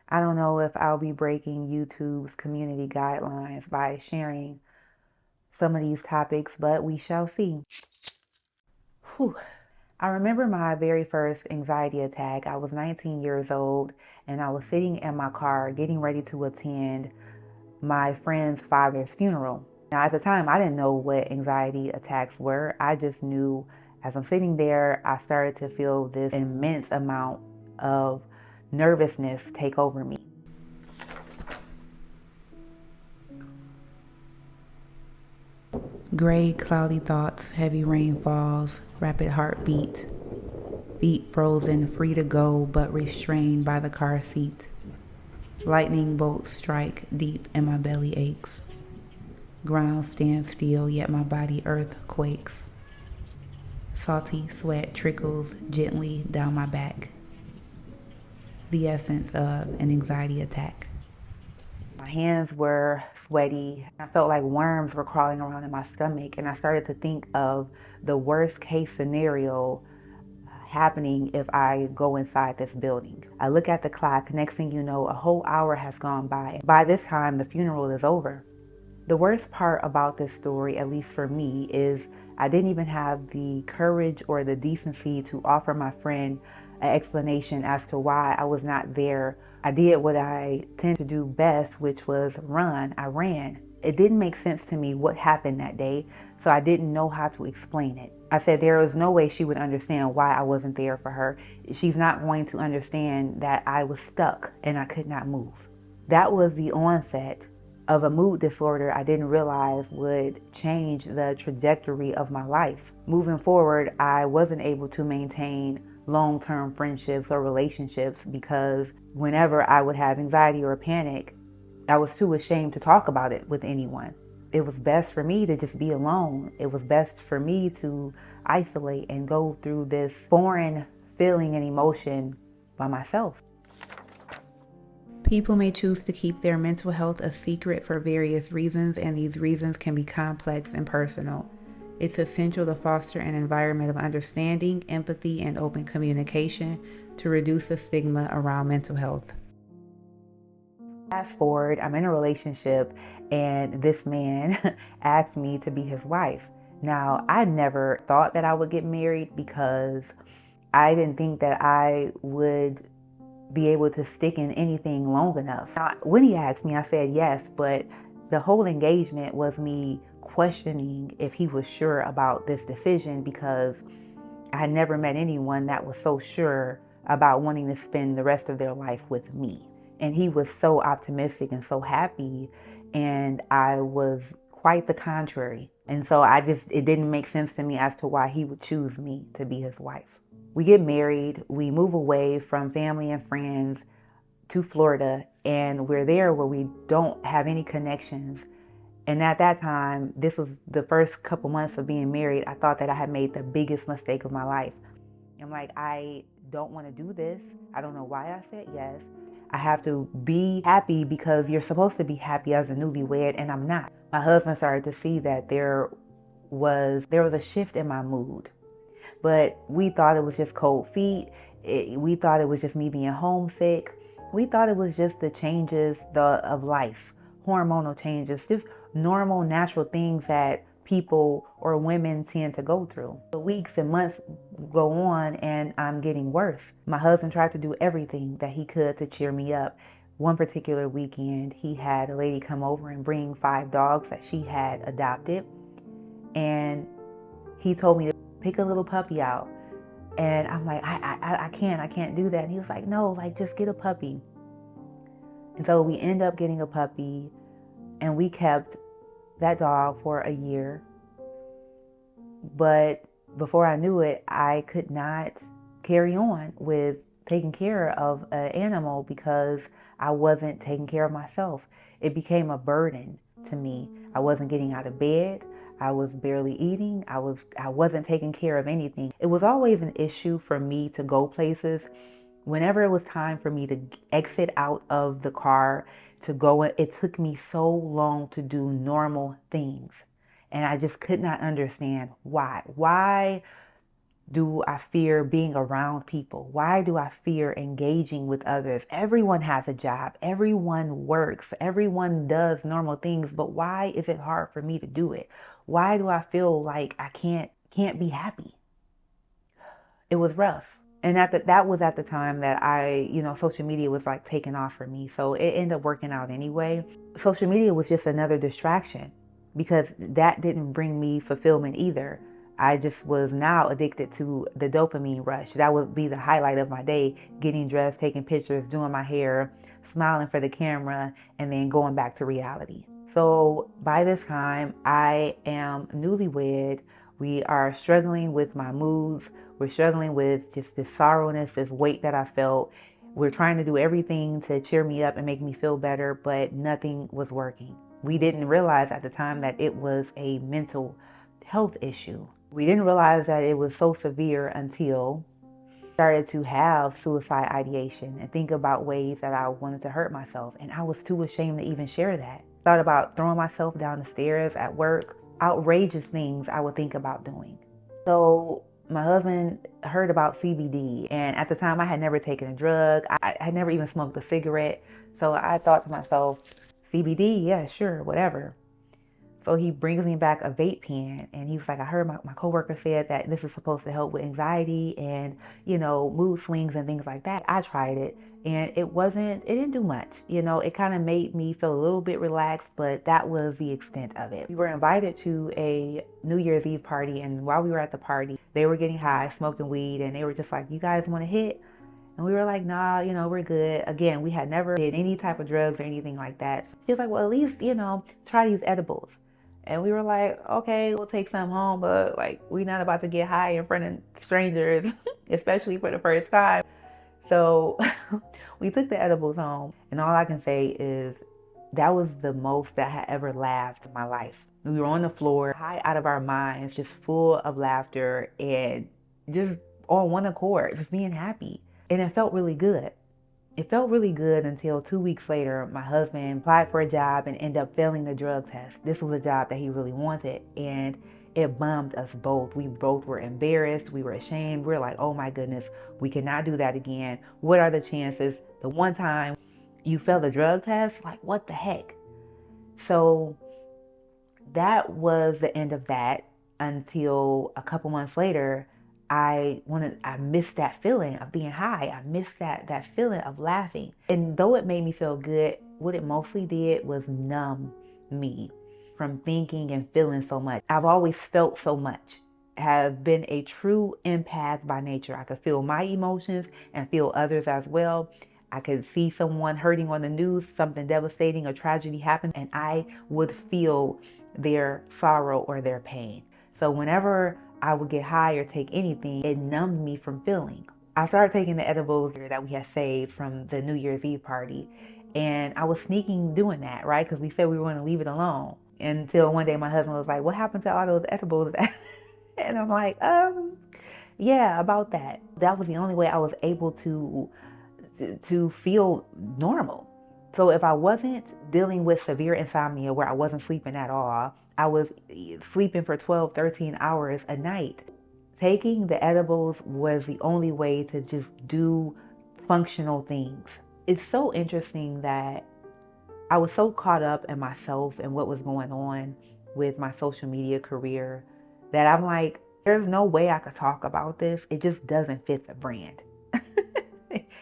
I don't know if I'll be breaking YouTube's community guidelines by sharing some of these topics, but we shall see. Whew. I remember my very first anxiety attack. I was 19 years old and I was sitting in my car getting ready to attend my friend's father's funeral. Now, at the time, I didn't know what anxiety attacks were. I just knew as I'm sitting there, I started to feel this immense amount of nervousness take over me. Gray, cloudy thoughts, heavy rainfalls, rapid heartbeat, feet frozen, free to go but restrained by the car seat. Lightning bolts strike deep and my belly aches. Ground stands still, yet my body earth quakes. Salty sweat trickles gently down my back. The essence of an anxiety attack. My hands were sweaty. I felt like worms were crawling around in my stomach, and I started to think of the worst case scenario happening if I go inside this building. I look at the clock. Next thing you know, a whole hour has gone by. By this time, the funeral is over. The worst part about this story, at least for me, is I didn't even have the courage or the decency to offer my friend an explanation as to why I was not there. I did what I tend to do best, which was run. I ran. It didn't make sense to me what happened that day, so I didn't know how to explain it. I said there was no way she would understand why I wasn't there for her. She's not going to understand that I was stuck and I could not move. That was the onset of a mood disorder I didn't realize would change the trajectory of my life. Moving forward, I wasn't able to maintain long-term friendships or relationships because whenever I would have anxiety or panic, I was too ashamed to talk about it with anyone. It was best for me to just be alone. It was best for me to isolate and go through this foreign feeling and emotion by myself. People may choose to keep their mental health a secret for various reasons, and these reasons can be complex and personal. It's essential to foster an environment of understanding, empathy, and open communication to reduce the stigma around mental health. Fast forward, I'm in a relationship and this man asked me to be his wife. Now, I never thought that I would get married because I didn't think that I would be able to stick in anything long enough. Now, when he asked me, I said yes, but the whole engagement was me questioning if he was sure about this decision because I had never met anyone that was so sure about wanting to spend the rest of their life with me. And he was so optimistic and so happy, and I was quite the contrary. And so it didn't make sense to me as to why he would choose me to be his wife. We get married, we move away from family and friends to Florida, and we're there where we don't have any connections. And at that time, this was the first couple months of being married, I thought that I had made the biggest mistake of my life. I'm like, I don't want to do this. I don't know why I said yes. I have to be happy because you're supposed to be happy as a newlywed, and I'm not. My husband started to see that there was a shift in my mood. But we thought it was just cold feet. We thought it was just me being homesick. We thought it was just the changes of life, hormonal changes, just normal, natural things that people or women tend to go through. The weeks and months go on and I'm getting worse. My husband tried to do everything that he could to cheer me up. One particular weekend, he had a lady come over and bring 5 dogs that she had adopted. And he told me to pick a little puppy out. And I'm like, I can't do that. And he was like, no, like just get a puppy. And so we end up getting a puppy, and we kept that dog for a year. But before I knew it, I could not carry on with taking care of an animal because I wasn't taking care of myself. It became a burden to me. I wasn't getting out of bed. I was barely eating. I wasn't taking care of anything. It was always an issue for me to go places. Whenever it was time for me to exit out of the car to go, it took me so long to do normal things. And I just could not understand why. Why do I fear being around people? Why do I fear engaging with others? Everyone has a job. Everyone works. Everyone does normal things. But why is it hard for me to do it? Why do I feel like I can't be happy? It was rough. And that was at the time that social media was like taking off for me. So it ended up working out anyway. Social media was just another distraction because that didn't bring me fulfillment either. I just was now addicted to the dopamine rush. That would be the highlight of my day, getting dressed, taking pictures, doing my hair, smiling for the camera, and then going back to reality. So by this time, I am newlywed. We are struggling with my moods. We're struggling with just this sorrowness, this weight that I felt. We're trying to do everything to cheer me up and make me feel better, but nothing was working. We didn't realize at the time that it was a mental health issue. We didn't realize that it was so severe until I started to have suicide ideation and think about ways that I wanted to hurt myself. And I was too ashamed to even share that. Thought about throwing myself down the stairs at work, outrageous things I would think about doing. So my husband heard about CBD, and at the time I had never taken a drug. I had never even smoked a cigarette. So I thought to myself, CBD, yeah, sure, whatever. So he brings me back a vape pen, and he was like, I heard my coworker said that this is supposed to help with anxiety and, mood swings and things like that. I tried it, and it didn't do much. It kind of made me feel a little bit relaxed, but that was the extent of it. We were invited to a New Year's Eve party, and while we were at the party, they were getting high, smoking weed, and they were just like, you guys want to hit? And we were like, nah, we're good. Again, we had never did any type of drugs or anything like that. She was like, well, at least, try these edibles. And we were like, okay, we'll take some home, but like, we're not about to get high in front of strangers, especially for the first time. So we took the edibles home, and all I can say is that was the most that I had ever laughed in my life. We were on the floor, high out of our minds, just full of laughter and just on one accord, just being happy. And it felt really good. It felt really good until 2 weeks later, my husband applied for a job and ended up failing the drug test. This was a job that he really wanted, and it bummed us both. We both were embarrassed. We were ashamed. We were like, oh my goodness, we cannot do that again. What are the chances? The one time you failed a drug test, like what the heck? So that was the end of that until a couple months later, I missed that feeling of being high. I missed that feeling of laughing. And though it made me feel good, what it mostly did was numb me from thinking and feeling so much. I've always felt so much. Have been a true empath by nature. I could feel my emotions and feel others as well. I could see someone hurting on the news, something devastating, a tragedy happened, and I would feel their sorrow or their pain. So whenever I would get high or take anything, it numbed me from feeling. I started taking the edibles that we had saved from the New Year's Eve party, and I was sneaking doing that, right? Because we said we were going to leave it alone. Until one day my husband was like, what happened to all those edibles? And I'm like, yeah, about that. That was the only way I was able to feel normal. So if I wasn't dealing with severe insomnia where I wasn't sleeping at all, I was sleeping for 12, 13 hours a night. Taking the edibles was the only way to just do functional things. It's so interesting that I was so caught up in myself and what was going on with my social media career that I'm like, there's no way I could talk about this. It just doesn't fit the brand.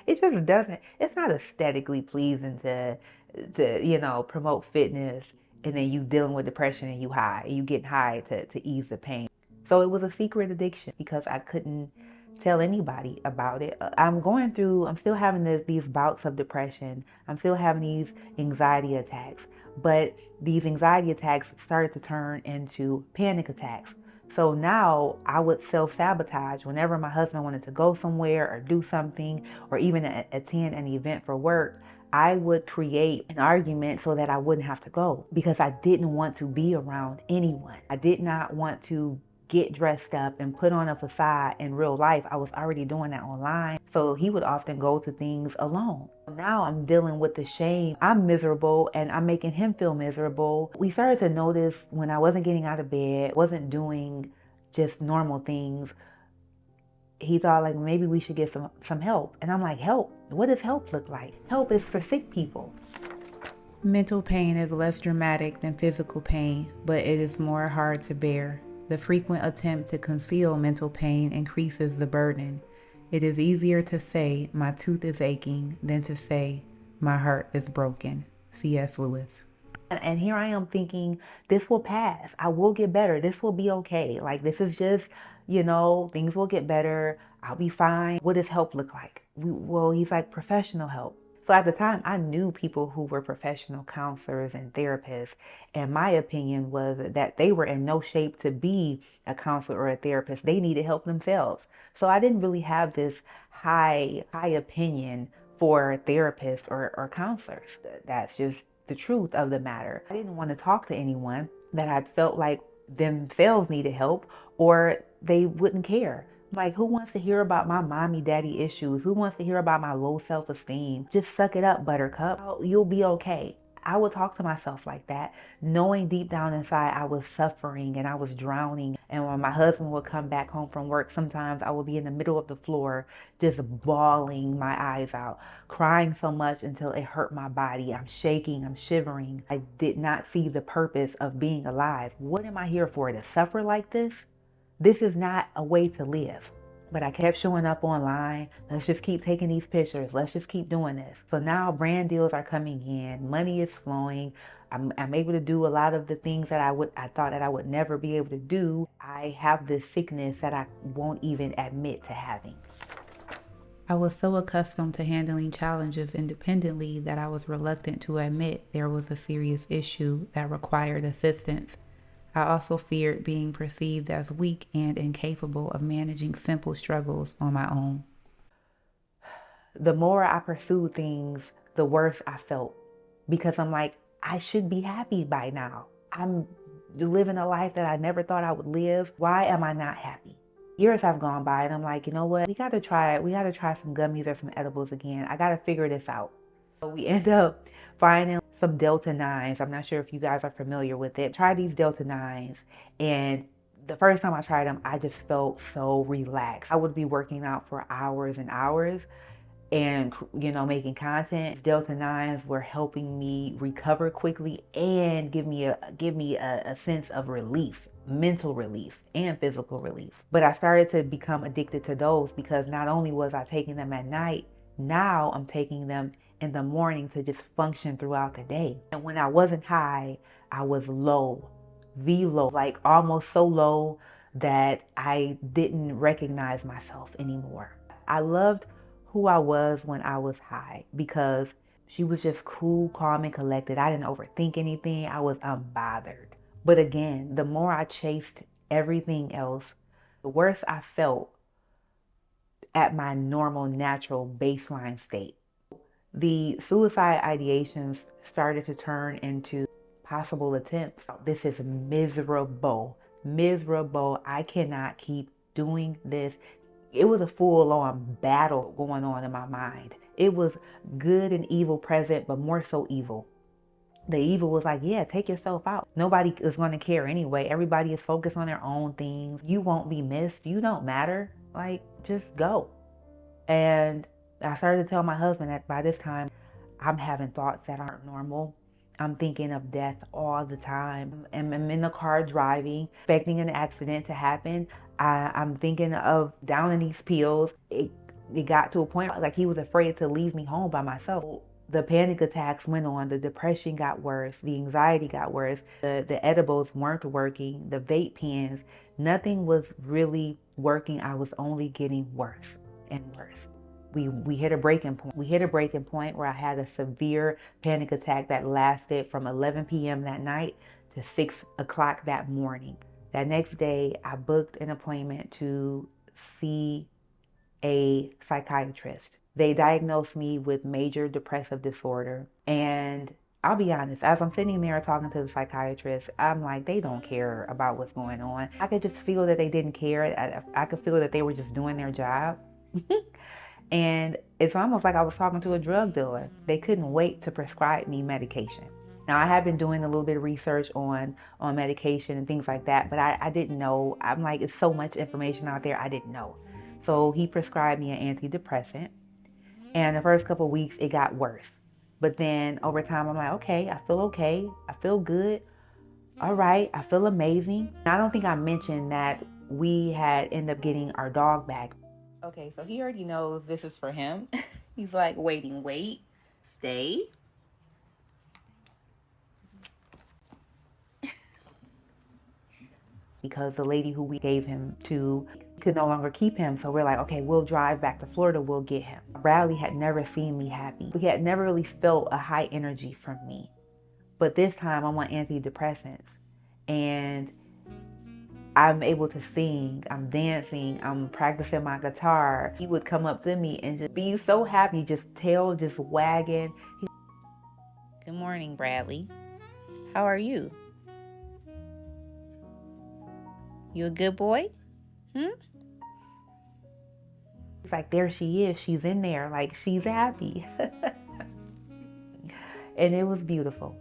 It just doesn't. It's not aesthetically pleasing to promote fitness, and then you dealing with depression and you high. You get high to ease the pain. So it was a secret addiction because I couldn't tell anybody about it. I'm still having these bouts of depression. I'm still having these anxiety attacks. But these anxiety attacks started to turn into panic attacks. So now I would self-sabotage whenever my husband wanted to go somewhere or do something or even attend an event for work. I would create an argument so that I wouldn't have to go because I didn't want to be around anyone. I did not want to get dressed up and put on a facade in real life. I was already doing that online. So he would often go to things alone. Now I'm dealing with the shame. I'm miserable and I'm making him feel miserable. We started to notice when I wasn't getting out of bed, wasn't doing just normal things, he thought like maybe we should get some help. And I'm like, help? What does help look like? Help is for sick people. Mental pain is less dramatic than physical pain, but it is more hard to bear. The frequent attempt to conceal mental pain increases the burden. It is easier to say, my tooth is aching, than to say, my heart is broken. C.S. Lewis. And here I am thinking, this will pass. I will get better. This will be okay. Like, this is just, things will get better. I'll be fine. What does help look like? Well, he's like, professional help. So at the time, I knew people who were professional counselors and therapists, and my opinion was that they were in no shape to be a counselor or a therapist. They needed help themselves. So I didn't really have this high opinion for therapists or counselors. That's just the truth of the matter. I didn't want to talk to anyone that I felt like themselves needed help or they wouldn't care. Like, who wants to hear about my mommy daddy issues? Who wants to hear about my low self-esteem? Just suck it up, buttercup. You'll be okay. I would talk to myself like that, knowing deep down inside I was suffering and I was drowning. And when my husband would come back home from work, sometimes I would be in the middle of the floor, just bawling my eyes out, crying so much until it hurt my body. I'm shaking, I'm shivering. I did not see the purpose of being alive. What am I here for? To suffer like this? This is not a way to live. But I kept showing up online. Let's just keep taking these pictures. Let's just keep doing this. So now brand deals are coming in. Money is flowing. I'm able to do a lot of the things that I thought that I would never be able to do. I have this sickness that I won't even admit to having. I was so accustomed to handling challenges independently that I was reluctant to admit there was a serious issue that required assistance. I also feared being perceived as weak and incapable of managing simple struggles on my own. The more I pursued things, the worse I felt, because I'm like, I should be happy by now. I'm living a life that I never thought I would live. Why am I not happy? Years have gone by and I'm like, you know what? We gotta try some gummies or some edibles again. I gotta figure this out. So we end up finding some Delta 9s. I'm not sure if you guys are familiar with it. Try these Delta 9s. And the first time I tried them, I just felt so relaxed. I would be working out for hours and hours and, making content. Delta 9s were helping me recover quickly and give me a sense of relief, mental relief and physical relief. But I started to become addicted to those because not only was I taking them at night, now I'm taking them in the morning to just function throughout the day. And when I wasn't high, I was low, like almost so low that I didn't recognize myself anymore. I loved who I was when I was high because she was just cool, calm, and collected. I didn't overthink anything. I was unbothered. But again, the more I chased everything else, the worse I felt at my normal, natural baseline state. The suicide ideations started to turn into possible attempts. This is miserable. I cannot keep doing this. It was a full-on battle going on in my mind. It was good and evil present, but more so evil. The evil was like, yeah, take yourself out. Nobody is going to care anyway. Everybody is focused on their own things. You won't be missed. You don't matter. Like, just go. And I started to tell my husband that by this time, I'm having thoughts that aren't normal. I'm thinking of death all the time. I'm in the car driving, expecting an accident to happen. I'm thinking of downing these pills. It got to a point like he was afraid to leave me home by myself. The panic attacks went on, the depression got worse, the anxiety got worse, the edibles weren't working, the vape pens, nothing was really working. I was only getting worse and worse. We hit a breaking point. We hit a breaking point where I had a severe panic attack that lasted from 11 p.m. that night to 6 o'clock that morning. That next day, I booked an appointment to see a psychiatrist. They diagnosed me with major depressive disorder. And I'll be honest, as I'm sitting there talking to the psychiatrist, I'm like, they don't care about what's going on. I could just feel that they didn't care. I could feel that they were just doing their job. And it's almost like I was talking to a drug dealer. They couldn't wait to prescribe me medication. Now, I have been doing a little bit of research on medication and things like that, but I didn't know. I'm like, it's so much information out there, I didn't know. So he prescribed me an antidepressant. And the first couple of weeks, it got worse. But then over time, I'm like, okay. I feel good. All right, I feel amazing. I don't think I mentioned that we had ended up getting our dog back. Okay, so he already knows this is for him. He's like, wait, stay. Because the lady who we gave him to could no longer keep him. So we're like, okay, we'll drive back to Florida, we'll get him. Bradley had never seen me happy. He had never really felt a high energy from me. But this time I'm on antidepressants. And I'm able to sing, I'm dancing, I'm practicing my guitar. He would come up to me and just be so happy, just tail just wagging. Good morning, Bradley. How are you? You a good boy? It's like, there she is, she's in there, like she's happy. And it was beautiful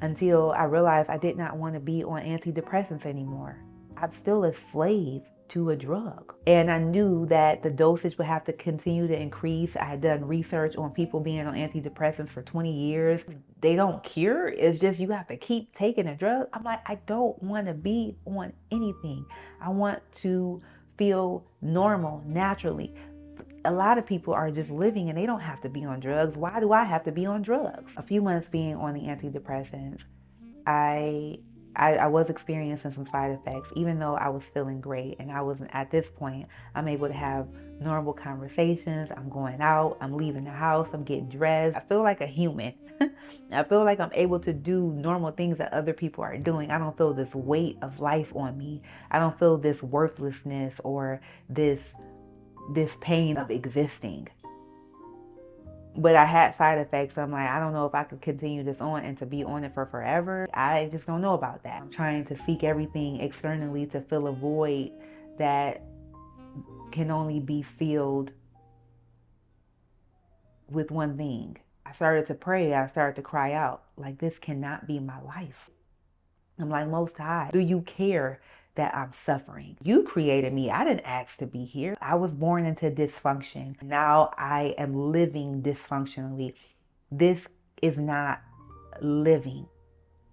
until I realized I did not want to be on antidepressants anymore. I'm still a slave to a drug. And I knew that the dosage would have to continue to increase. I had done research on people being on antidepressants for 20 years. They don't cure. It's just you have to keep taking a drug. I'm like, I don't want to be on anything. I want to feel normal, naturally. A lot of people are just living and they don't have to be on drugs. Why do I have to be on drugs? A few months being on the antidepressants, I was experiencing some side effects, even though I was feeling great. And I wasn't, at this point, I'm able to have normal conversations. I'm going out, I'm leaving the house, I'm getting dressed. I feel like a human. I feel like I'm able to do normal things that other people are doing. I don't feel this weight of life on me. I don't feel this worthlessness or this pain of existing. But I had side effects. I'm like, I don't know if I could continue this on and to be on it for forever. I just don't know about that. I'm trying to seek everything externally to fill a void that can only be filled with one thing. I started to pray. I started to cry out, like, this cannot be my life. I'm like, Most High, do you care that I'm suffering? You created me. I didn't ask to be here. I was born into dysfunction. Now I am living dysfunctionally. This is not living.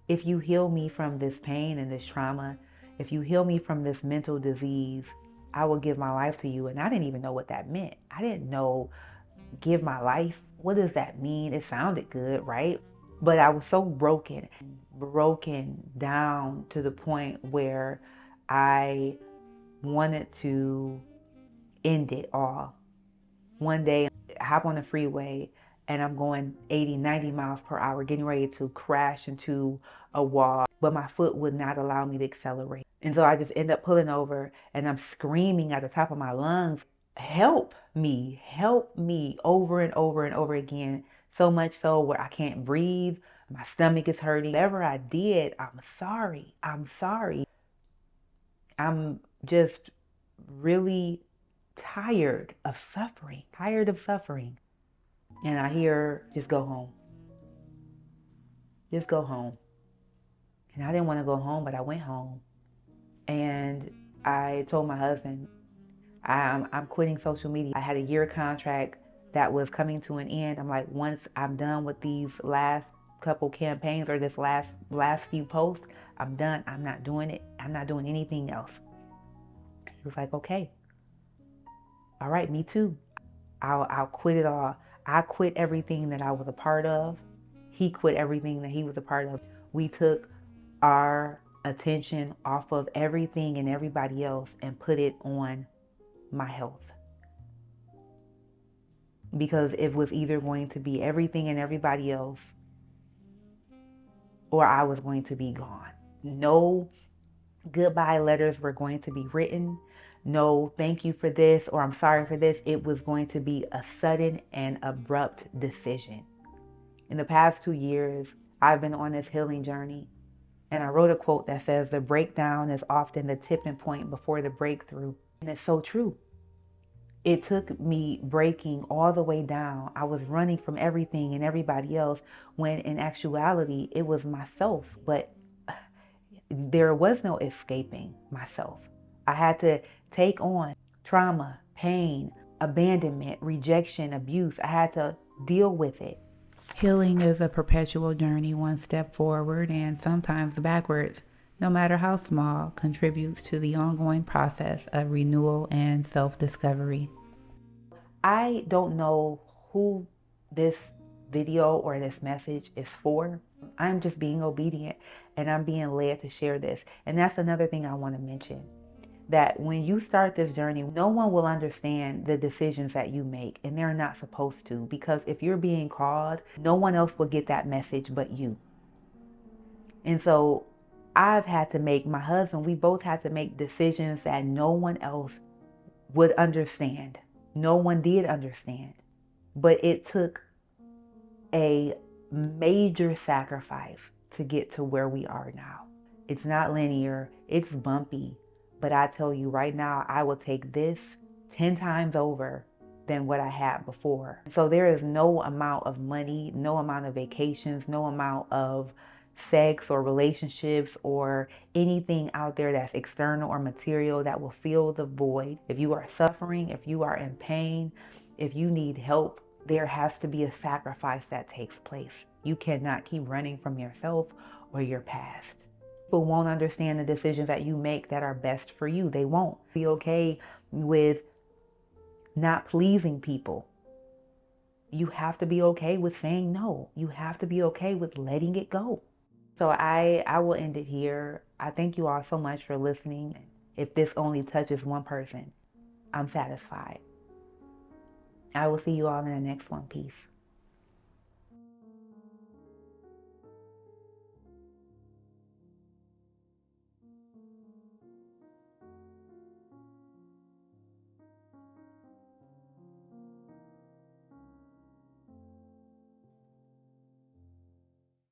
If you heal me from this pain and this trauma, if you heal me from this mental disease, I will give my life to you. And I didn't even know what that meant. I didn't know, give my life. What does that mean? It sounded good, right? But I was so broken down to the point where I wanted to end it all. One day, I hop on the freeway and I'm going 80, 90 miles per hour, getting ready to crash into a wall, but my foot would not allow me to accelerate. And so I just end up pulling over and I'm screaming at the top of my lungs, help me, over and over and over again. So much so where I can't breathe, my stomach is hurting. Whatever I did, I'm sorry. I'm just really tired of suffering. And I hear, just go home. Just go home. And I didn't want to go home, but I went home. And I told my husband, I'm quitting social media. I had a year contract that was coming to an end. I'm like, once I'm done with these last couple campaigns or this last few posts, I'm done. I'm not doing it. I'm not doing anything else. He was like, okay. All right, me too. I'll quit it all. I quit everything that I was a part of. He quit everything that he was a part of. We took our attention off of everything and everybody else and put it on my health. Because it was either going to be everything and everybody else, or I was going to be gone. No goodbye letters were going to be written. No thank you for this or I'm sorry for this. It was going to be a sudden and abrupt decision. In the past 2 years, I've been on this healing journey. And I wrote a quote that says, the breakdown is often the tipping point before the breakthrough. And it's so true. It took me breaking all the way down. I was running from everything and everybody else when in actuality, it was myself. But there was no escaping myself. I had to take on trauma, pain, abandonment, rejection, abuse. I had to deal with it. Healing is a perpetual journey, one step forward and sometimes backwards. No matter how small, contributes to the ongoing process of renewal and self-discovery. I don't know who this video or this message is for. I'm just being obedient and I'm being led to share this. And that's another thing I want to mention. That when you start this journey, no one will understand the decisions that you make, and they're not supposed to, because if you're being called, no one else will get that message but you. And so I've had to make, my husband, we both had to make decisions that no one else would understand. No one did understand. But it took a major sacrifice to get to where we are now. It's not linear, it's bumpy. But I tell you right now, I will take this 10 times over than what I had before. So there is no amount of money, no amount of vacations, no amount of sex or relationships or anything out there that's external or material that will fill the void. If you are suffering, if you are in pain, if you need help, there has to be a sacrifice that takes place. You cannot keep running from yourself or your past. People won't understand the decisions that you make that are best for you. They won't be okay with not pleasing people. You have to be okay with saying no. You have to be okay with letting it go. So I will end it here. I thank you all so much for listening. If this only touches one person, I'm satisfied. I will see you all in the next one. Peace.